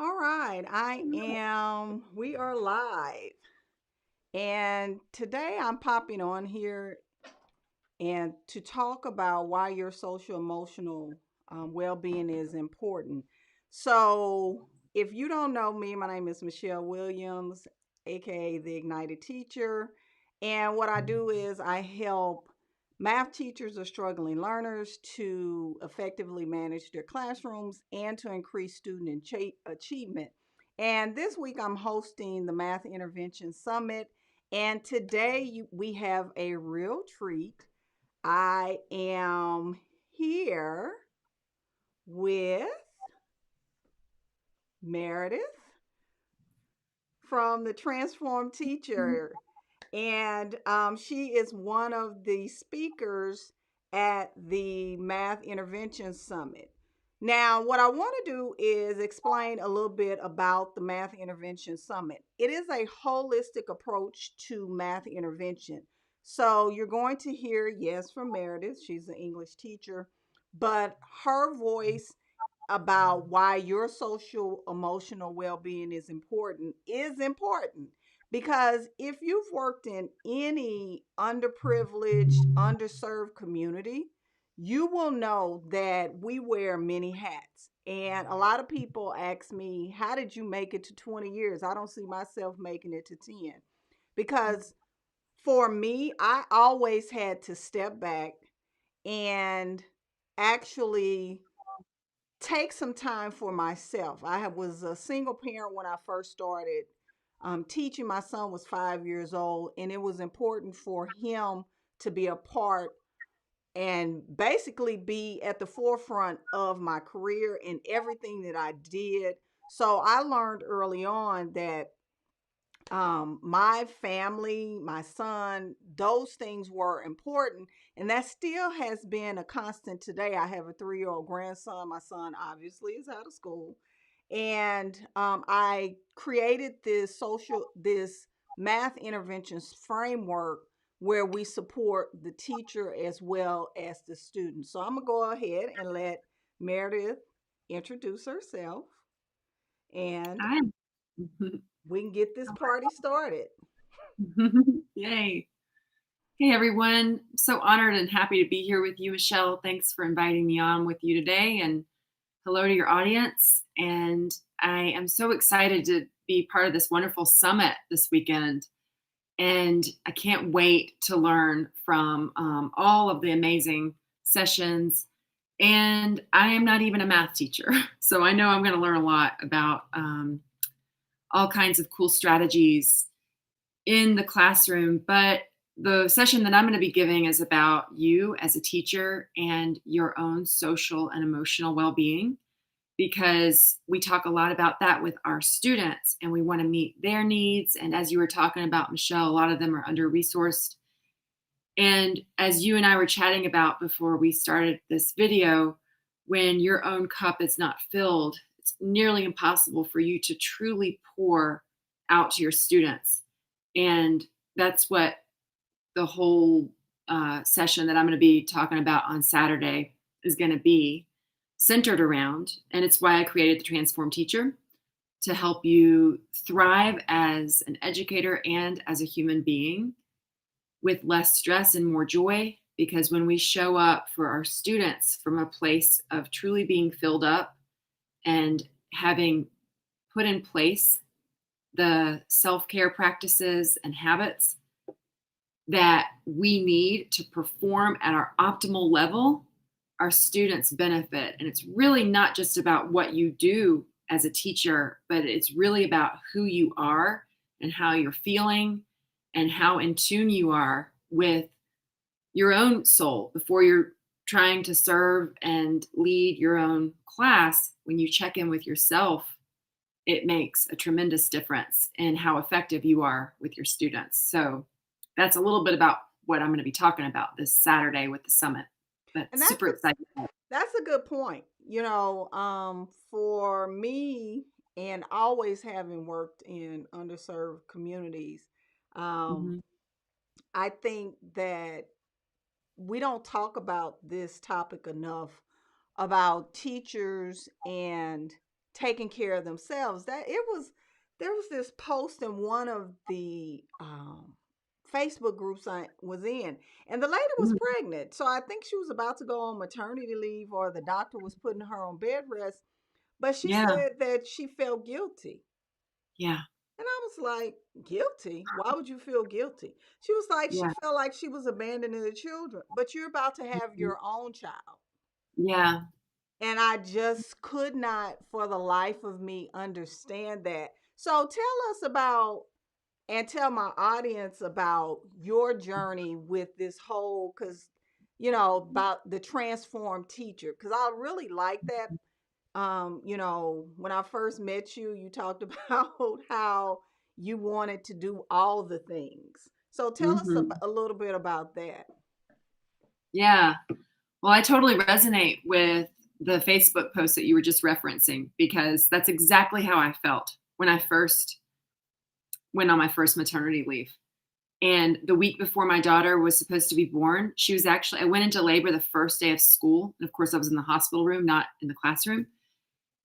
All right, we are live. And today I'm popping on here and to talk about why your social emotional well being is important. So, if you don't know me, my name is Michelle Williams, aka the Ignited Teacher. And what I do is I help math teachers or struggling learners to effectively manage their classrooms and to increase student achievement. And this week I'm hosting the Math Intervention Summit. And today we have a real treat. I am here with Meredith from the Transform Teacher, and she is one of the speakers at the Math Intervention Summit. Now, what I want to do is explain a little bit about the Math Intervention Summit. It is a holistic approach to math intervention. So, you're going to hear, yes, from Meredith. She's an English teacher, but her voice about why your social emotional well-being is important because if you've worked in any underprivileged underserved community, you will know that we wear many hats. And a lot of people ask me, how did you make it to 20 years? I don't see myself making it to 10 because for me, I always had to step back and actually take some time for myself. Was a single parent when I first started teaching. My son was 5 years old, and it was important for him to be a part and basically be at the forefront of my career and everything that I did. So I learned early on that my family, my son, those things were important. And that still has been a constant today. I have a 3-year-old grandson. My son obviously is out of school. And I created this math interventions framework where we support the teacher as well as the student. So I'm going to go ahead and let Meredith introduce herself and Hi. we can get this party started. Yay. Hey, everyone. So honored and happy to be here with you, Michelle. Thanks for inviting me on with you today. And hello to your audience. And I am so excited to be part of this wonderful summit this weekend. And I can't wait to learn from all of the amazing sessions. And I am not even a math teacher. So I know I'm going to learn a lot about all kinds of cool strategies in the classroom. But the session that I'm going to be giving is about you as a teacher and your own social and emotional well being, because we talk a lot about that with our students and we want to meet their needs. And as you were talking about, Michelle, a lot of them are under resourced. And as you and I were chatting about before we started this video, when your own cup is not filled, it's nearly impossible for you to truly pour out to your students. And that's what the whole session that I'm going to be talking about on Saturday is going to be centered around. And it's why I created the Transform Teacher, to help you thrive as an educator and as a human being with less stress and more joy. Because when we show up for our students from a place of truly being filled up and having put in place the self-care practices and habits that we need to perform at our optimal level, our students benefit. And it's really not just about what you do as a teacher, but it's really about who you are and how you're feeling and how in tune you are with your own soul before you're trying to serve and lead your own class. When you check in with yourself, it makes a tremendous difference in how effective you are with your students. So that's a little bit about what I'm going to be talking about this Saturday with the summit. But And super excited. that's a good point. For me and always having worked in underserved communities, um, Mhm. I think that we don't talk about this topic enough about teachers and taking care of themselves. That it was There was this post in one of the Facebook groups I was in, and the lady was Mhm. pregnant. So I think she was about to go on maternity leave, or the doctor was putting her on bed rest. But she Yeah. said that she felt guilty. Yeah. And I was like, guilty? Why would you feel guilty? She was like, she Yeah. felt like she was abandoning the children, but you're about to have Mhm. your own child. Yeah. And I just could not, for the life of me, understand that. So tell us about, and tell my audience about your journey with this whole, because, about the transformed teacher, because I really like that. When I first met you, you talked about how you wanted to do all the things. So tell us Mhm. a little bit about that. Yeah. Well, I totally resonate with the Facebook post that you were just referencing because that's exactly how I felt when I first went on my first maternity leave. And the week before my daughter was supposed to be born, I went into labor the first day of school. And of course, I was in the hospital room, not in the classroom.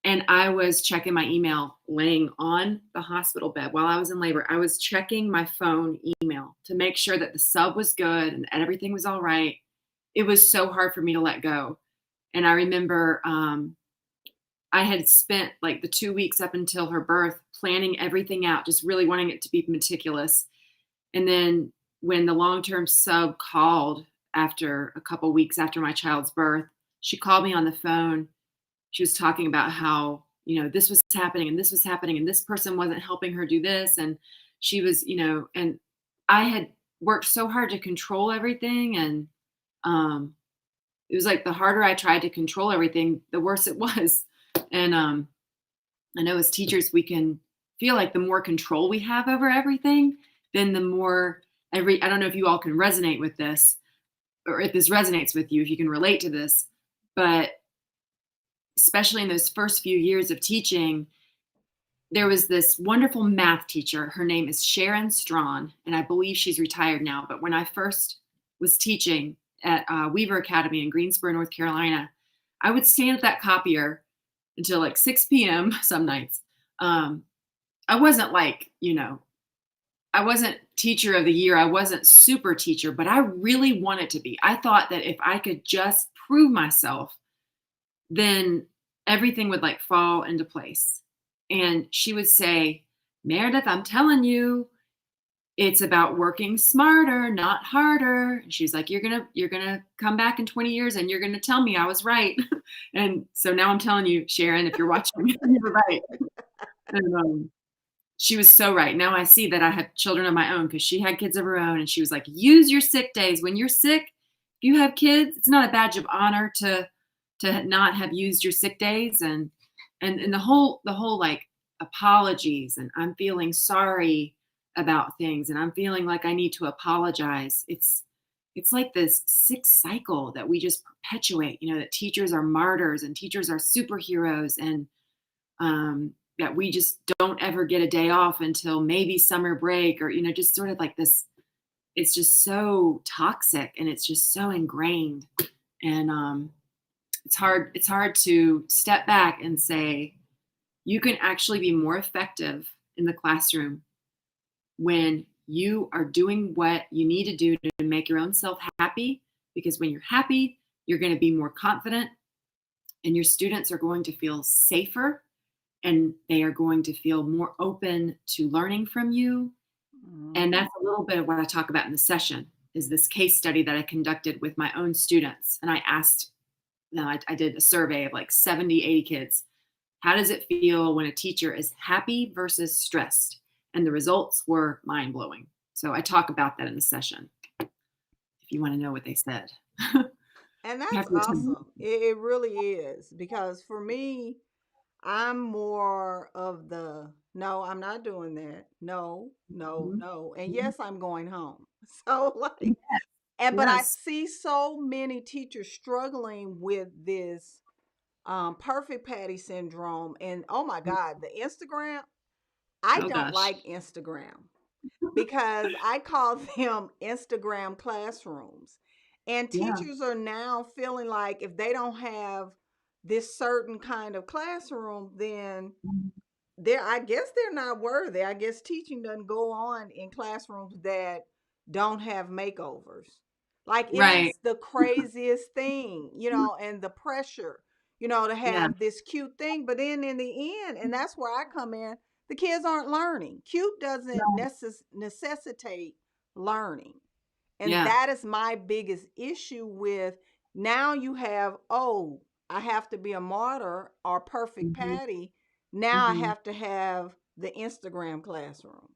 And I was checking my email laying on the hospital bed while I was in labor. I was checking my phone email to make sure that the sub was good and everything was all right. It was so hard for me to let go. And I remember I had spent like the 2 weeks up until her birth planning everything out, just really wanting it to be meticulous. And then when the long term sub called after a couple weeks after my child's birth, she called me on the phone. She was talking about how, this was happening and this was happening and this person wasn't helping her do this. And she was, and I had worked so hard to control everything. And it was like the harder I tried to control everything, the worse it was. And I know as teachers, we can feel like the more control we have over everything, then the more I don't know if you all can resonate with this or if this resonates with you, if you can relate to this, but especially in those first few years of teaching, there was this wonderful math teacher. Her name is Sharon Strawn, and I believe she's retired now. But when I first was teaching at Weaver Academy in Greensboro, North Carolina, I would stand at that copier until like 6 p.m. some nights. Um, I wasn't like, I wasn't teacher of the year. I wasn't super teacher, but I really wanted to be. I thought that if I could just prove myself, then everything would like fall into place. And she would say, Meredith, I'm telling you, it's about working smarter, not harder. And she's like, you're gonna come back in 20 years and you're gonna tell me I was right. And so now I'm telling you, Sharon, if you're watching, you're right. And she was so right. Now I see that I have children of my own because she had kids of her own. And she was like, use your sick days. When you're sick, if you have kids, it's not a badge of honor to not have used your sick days. And the whole like apologies and I'm feeling sorry about things and I'm feeling like I need to apologize. It's like this sick cycle that we just perpetuate, that teachers are martyrs and teachers are superheroes and that we just don't ever get a day off until maybe summer break or just sort of like this. It's just so toxic and it's just so ingrained. And it's hard to step back and say you can actually be more effective in the classroom when you are doing what you need to do to make your own self happy, because when you're happy you're going to be more confident and your students are going to feel safer and they are going to feel more open to learning from you. And Mhm. that's a little bit of what I talk about in the session is this case study that I conducted with my own students. And I asked them, I did a survey of like 70, 80 kids. How does it feel when a teacher is happy versus stressed? And the results were mind blowing. So I talk about that in the session if you want to know what they said. And You that's have to attend. awesome. It really is. Because for me, I'm more of the no, I'm not doing that. No, no, Mhm. no. And Mhm. yes, I'm going home. So like, Yes. but I Yes. see so many teachers struggling with this perfect patty syndrome. And oh my God, the Instagram, I Oh don't gosh. like Instagram because I call them Instagram classrooms. And Yeah. teachers are now feeling like if they don't have this certain kind of classroom, then Mhm. I guess they're not worthy. I guess teaching doesn't go on in classrooms that don't have makeovers. Like it Right. is the craziest thing, and the pressure, to Yeah. have this cute thing. But then in the end, and that's where I come in, the kids aren't learning. Cute doesn't No. necessitate learning. And Yeah. that is my biggest issue with now you have, oh, I have to be a martyr or perfect Mhm. Patty. Now I Mhm. have to have the Instagram classroom.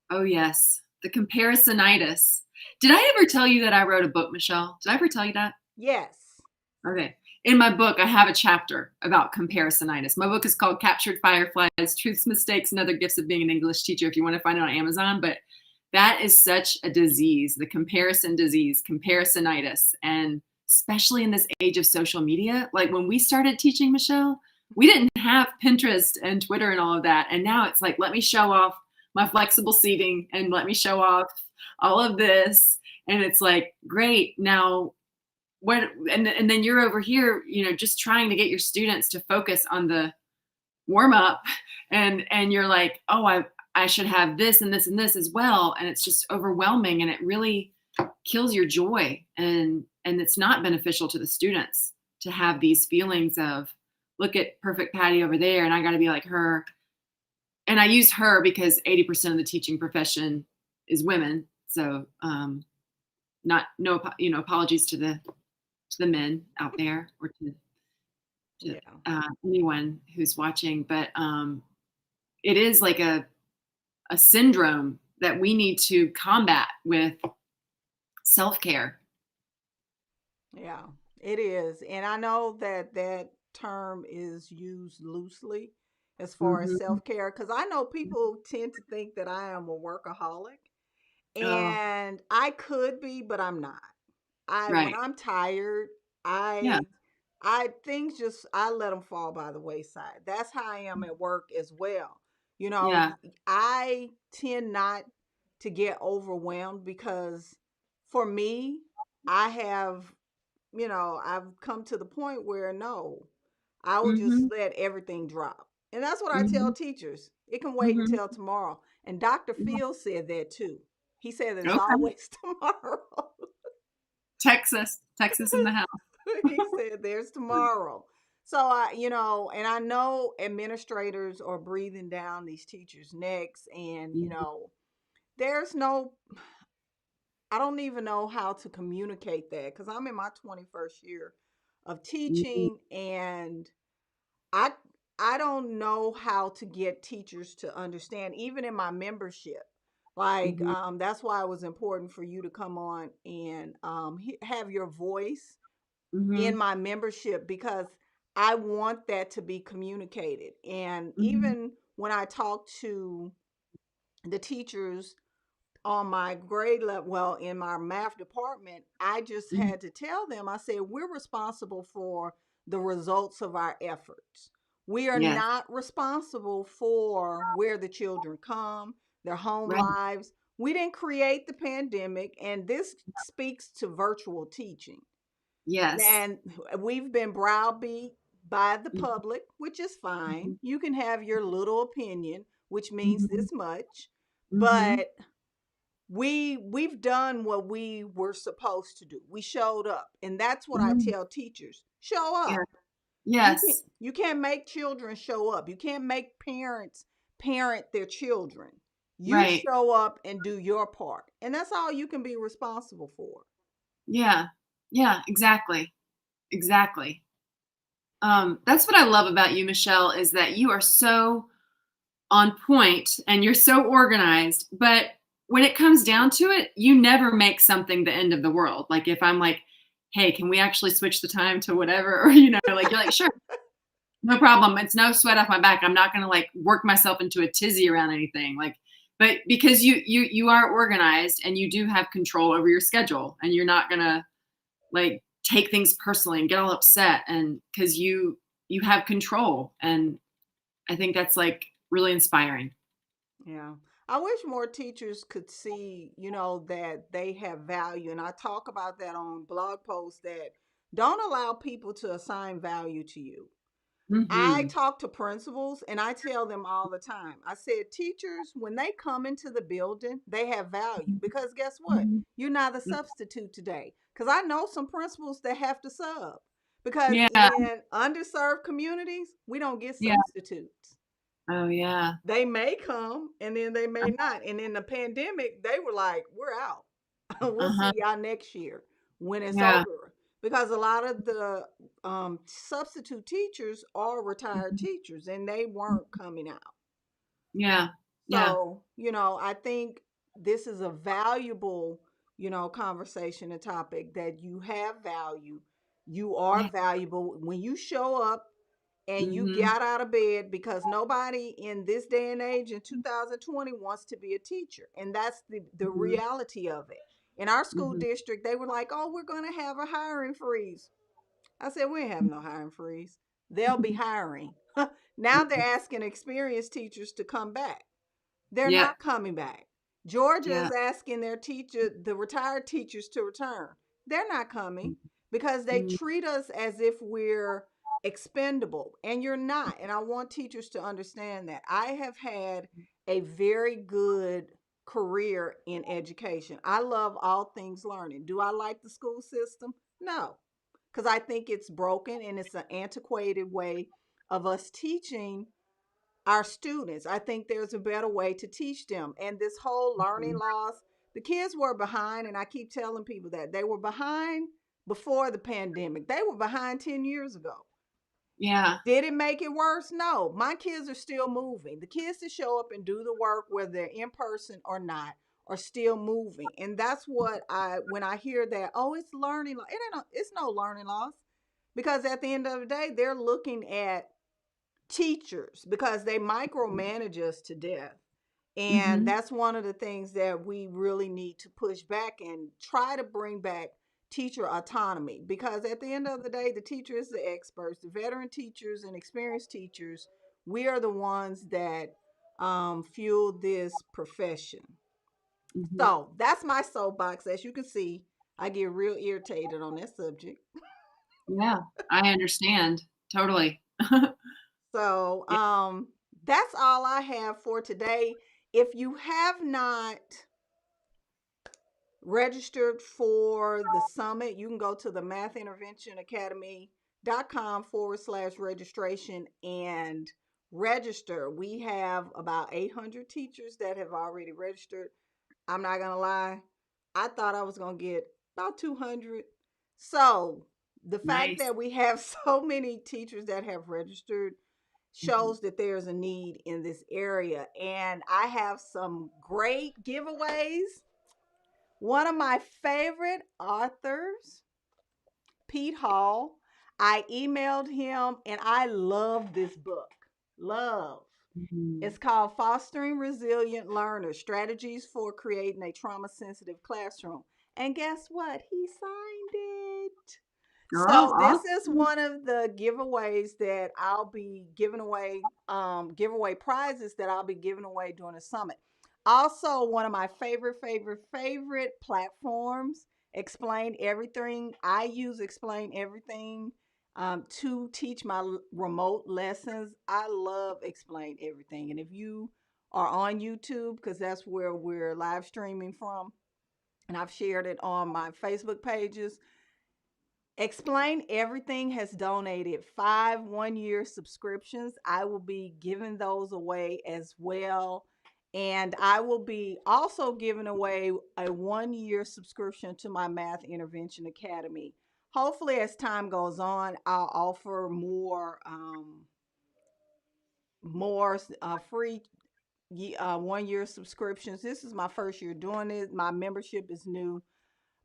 Oh, yes. The comparisonitis. Did I ever tell you that I wrote a book, Michelle? Did I ever tell you that? Yes. Okay. In my book, I have a chapter about comparisonitis. My book is called Captured Fireflies, Truths, Mistakes, and Other Gifts of Being an English Teacher, if you want to find it on Amazon. But that is such a disease, the comparison disease, comparisonitis. And especially in this age of social media, like when we started teaching, Michelle, we didn't have Pinterest and Twitter and all of that. And now it's like, let me show off my flexible seating and let me show off all of this. And it's like, great. Now, what and then you're over here, just trying to get your students to focus on the warm up, and you're like, oh, I should have this and this and this as well, and it's just overwhelming, and it really kills your joy, and it's not beneficial to the students to have these feelings of, look at perfect Patty over there and I got to be like her. And I use her because 80% of the teaching profession is women, so not no apologies to the men out there, or to Yeah. anyone who's watching, but it is like a syndrome that we need to combat with self-care. Yeah. It is. And I know that that term is used loosely as far as Hmm. self-care cuz I know people tend to think that I am a workaholic, Oh, and I could be, but I'm not. I When right. I'm tired, Yeah. I things just I let them fall by the wayside. That's how I am at work as well. Yeah. I tend not to get overwhelmed because for me, I have, I've come to the point where no, I will just Hmm. let everything drop. And that's what I tell Hmm. teachers. It can wait Hmm. until tomorrow. And Dr. Phil said that too. He said there's Okay. always tomorrow. Texas in the house. He said there's tomorrow. So and I know administrators are breathing down these teachers' necks, and Mhm. there's no I don't even know how to communicate that because I'm in my 21st year of Mhm. teaching, and I I don't know how to get teachers to understand, even in my membership. Like Mhm. that's why it was important for you to come on and have your voice in Mhm. my membership, because I want that to be communicated. And Mhm. even when I talk to the teachers on my grade level, well, in my math department, I just Mhm. had to tell them, I said, we're responsible for the results of our efforts. We are Yes. not responsible for where the children come, their home Right. lives. We didn't create the pandemic, and this speaks to virtual teaching. Yes. And we've been browbeat by the Mhm. public, which is fine. Mhm. You can have your little opinion, which means Mhm. this much, Mhm. but we've done what we were supposed to do. We showed up, and that's what I Mhm. tell teachers: show Yeah. up. Yes. You can't make children show up. You can't make parents parent their children. You Right. show up and do your part, and that's all you can be responsible for. Yeah. Yeah, exactly. Exactly. That's what I love about you, Michelle, is that you are so on point and you're so organized. But when it comes down to it, you never make something the end of the world. Like if I'm like, hey, can we actually switch the time to whatever? Or, like you're like, sure, no problem. It's no sweat off my back. I'm not going to like work myself into a tizzy around anything. Like, but because you are organized and you do have control over your schedule, and you're not going to like take things personally and get all upset, and because you have control. And I think that's like really inspiring. Yeah. I wish more teachers could see, that they have value. And I talk about that on blog posts, that Don't allow people to assign value to you. I Mhm. talk to principals and I tell them all the time. I said, teachers, when they come into the building, they have value Mhm. because guess what? Mhm. You're not a Mm. substitute today. Because I know some principals that have to sub because Yeah. in underserved communities, we don't get Yeah. substitutes. Oh, yeah. They may come and then they may not. And in the pandemic, they were like, we're out. We'll Uh-huh. see y'all next year when it's Yeah. over. Because a lot of the substitute teachers are retired Mhm. teachers and they weren't coming out. Yeah. Yeah. So, I think this is a valuable, conversation and topic that you have value. You are Yeah. valuable when you show up and you Mhm. got out of bed because nobody in this day and age in 2020 wants to be a teacher. And that's the Mhm. reality of it. In our school Mhm. district, they were like, oh, we're going to have a hiring freeze. I said, we ain't having no hiring freeze. They'll be hiring. Now they're asking experienced teachers to come back. They're Yep. not coming back. Georgia Yeah. is asking the retired teachers to return. They're not coming because they Mhm. treat us as if we're expendable, and you're not. And I want teachers to understand that. I have had a very good career in education. I love all things learning. Do I like the school system? No, because I think it's broken and it's an antiquated way of us teaching our students. I think there's a better way to teach them. And this whole learning Mhm. loss, the kids were behind, and I keep telling people that they were behind before the pandemic. They were behind 10 years ago. Yeah. Did it make it worse? No. My kids are still moving. The kids that show up and do the work, whether they're in person or not, are still moving. And that's what when I hear that, oh, it's learning loss. It's no learning loss because at the end of the day, they're looking at teachers because they micromanage us to death. And Mhm. that's one of the things that we really need to push back and try to bring back teacher autonomy because at the end of the day, the teacher is the experts, the veteran teachers and experienced teachers. We are the ones that fuel this profession. Mhm. So that's my soapbox. As you can see, I get real irritated on that subject. Yeah. I understand. Totally. So, Yeah. that's all I have for today. If you have not registered for the summit, you can go to the mathinterventionacademy.com/registration and register. We have about 800 teachers that have already registered. I'm not going to lie. I thought I was going to get about 200. So, the fact Nice. that we have so many teachers that have registered Mhm. shows that there's a need in this area. And I have some great giveaways. One of my favorite authors, Pete Hall, I emailed him and I love this book. Love. Mhm. It's called Fostering Resilient Learners Strategies for Creating a Trauma Sensitive Classroom. And guess what? He signed it. Oh, So this is awesome. one of the giveaways that I'll be giving away, giveaway prizes that I'll be giving away during the summit. Also, one of my favorite platforms, Explain Everything. I use Explain Everything to teach my remote lessons. I love Explain Everything. And if you are on YouTube, because that's where we're live streaming from, and I've shared it on my Facebook pages, Explain Everything has donated 5 1-year subscriptions. I will be giving those away as well. And I will be also giving away a 1-year subscription to my Math Intervention Academy. Hopefully, as time goes on, I'll offer more free 1-year subscriptions. This is my first year doing it. My membership is new,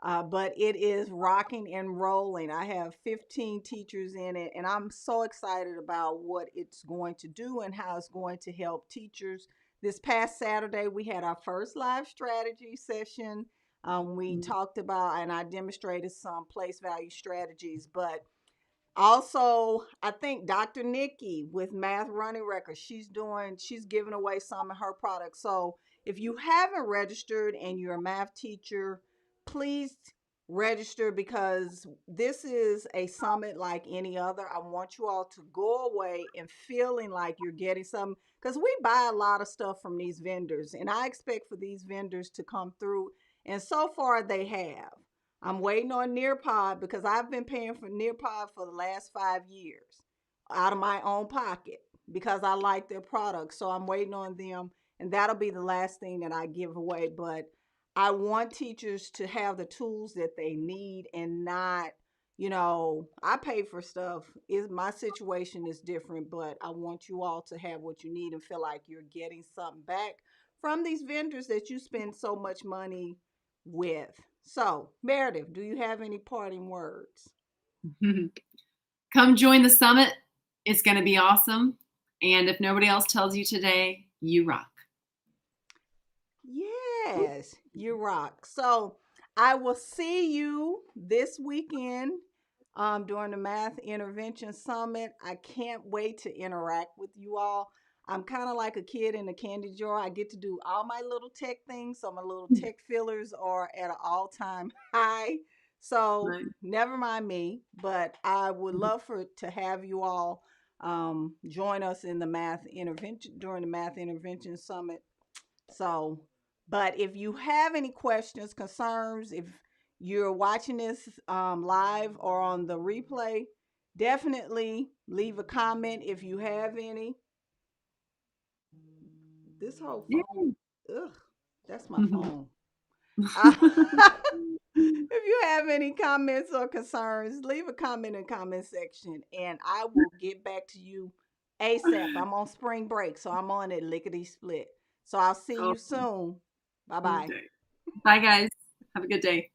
but it is rocking and rolling. I have 15 teachers in it, and I'm so excited about what it's going to do and how it's going to help teachers. This past Saturday, we had our first live strategy session. We Mhm. talked about and I demonstrated some place value strategies, but also, I think Dr. Nikki with Math Running Records, she's giving away some of her products. So if you haven't registered and you're a math teacher, please register because this is a summit like any other. I want you all to go away and feeling like you're getting some, because we buy a lot of stuff from these vendors, and I expect for these vendors to come through. And so far, they have. I'm waiting on Nearpod because I've been paying for Nearpod for the last 5 years out of my own pocket because I like their products. So I'm waiting on them, and that'll be the last thing that I give away. But I want teachers to have the tools that they need and not, I pay for stuff. Is my situation is different, but I want you all to have what you need and feel like you're getting something back from these vendors that you spend so much money with. So, Meredith, do you have any parting words? Come join the summit. It's going to be awesome. And if nobody else tells you today, you rock. Yes, you rock. So I will see you this weekend during the Math Intervention Summit. I can't wait to interact with you all. I'm kind of like a kid in a candy jar. I get to do all my little tech things, so my little tech fillers are at an all-time high. So Right. never mind me, but I would love for to have you all join us in the Math Intervention during the Math Intervention Summit. So, but if you have any questions, concerns, if you're watching this live or on the replay, definitely leave a comment if you have any. This whole phone, ugh, that's my phone. Uh, if you have any comments or concerns, leave a comment in the comment section and I will get back to you ASAP. I'm on spring break, so I'm on it lickety split. So I'll see you Awesome. soon. Bye bye. Okay. Bye, guys. Have a good day.